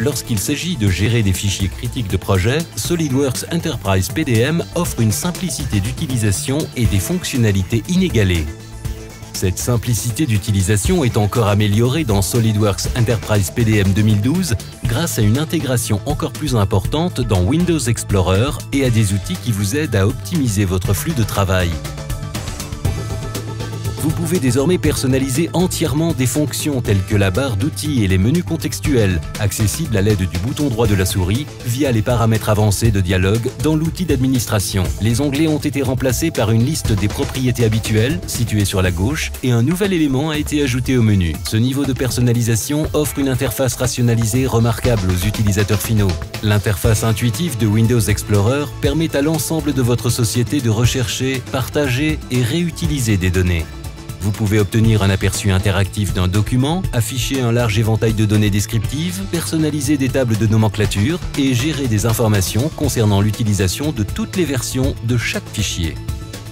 Lorsqu'il s'agit de gérer des fichiers critiques de projet, SolidWorks Enterprise PDM offre une simplicité d'utilisation et des fonctionnalités inégalées. Cette simplicité d'utilisation est encore améliorée dans SolidWorks Enterprise PDM 2012 grâce à une intégration encore plus importante dans Windows Explorer et à des outils qui vous aident à optimiser votre flux de travail. Vous pouvez désormais personnaliser entièrement des fonctions telles que la barre d'outils et les menus contextuels, accessibles à l'aide du bouton droit de la souris via les paramètres avancés de dialogue dans l'outil d'administration. Les onglets ont été remplacés par une liste des propriétés habituelles, située sur la gauche, et un nouvel élément a été ajouté au menu. Ce niveau de personnalisation offre une interface rationalisée remarquable aux utilisateurs finaux. L'interface intuitive de Windows Explorer permet à l'ensemble de votre société de rechercher, partager et réutiliser des données. Vous pouvez obtenir un aperçu interactif d'un document, afficher un large éventail de données descriptives, personnaliser des tables de nomenclature et gérer des informations concernant l'utilisation de toutes les versions de chaque fichier.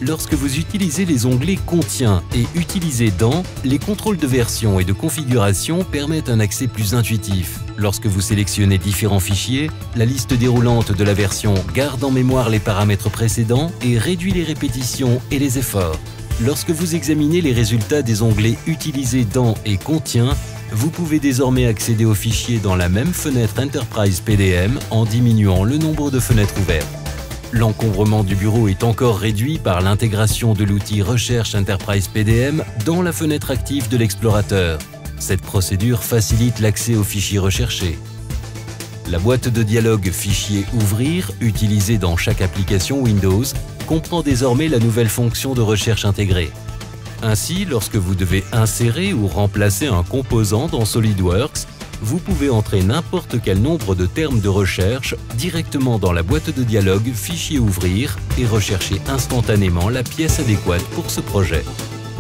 Lorsque vous utilisez les onglets « Contient » et « Utiliser dans », les contrôles de version et de configuration permettent un accès plus intuitif. Lorsque vous sélectionnez différents fichiers, la liste déroulante de la version garde en mémoire les paramètres précédents et réduit les répétitions et les efforts. Lorsque vous examinez les résultats des onglets « Utiliser dans » et « Contient », vous pouvez désormais accéder aux fichiers dans la même fenêtre Enterprise PDM en diminuant le nombre de fenêtres ouvertes. L'encombrement du bureau est encore réduit par l'intégration de l'outil Recherche Enterprise PDM dans la fenêtre active de l'explorateur. Cette procédure facilite l'accès aux fichiers recherchés. La boîte de dialogue Fichier Ouvrir, utilisée dans chaque application Windows, comprend désormais la nouvelle fonction de recherche intégrée. Ainsi, lorsque vous devez insérer ou remplacer un composant dans SolidWorks, vous pouvez entrer n'importe quel nombre de termes de recherche directement dans la boîte de dialogue Fichier Ouvrir et rechercher instantanément la pièce adéquate pour ce projet.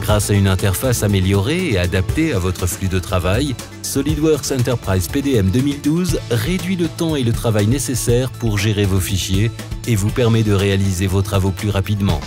Grâce à une interface améliorée et adaptée à votre flux de travail, SolidWorks Enterprise PDM 2012 réduit le temps et le travail nécessaires pour gérer vos fichiers et vous permet de réaliser vos travaux plus rapidement.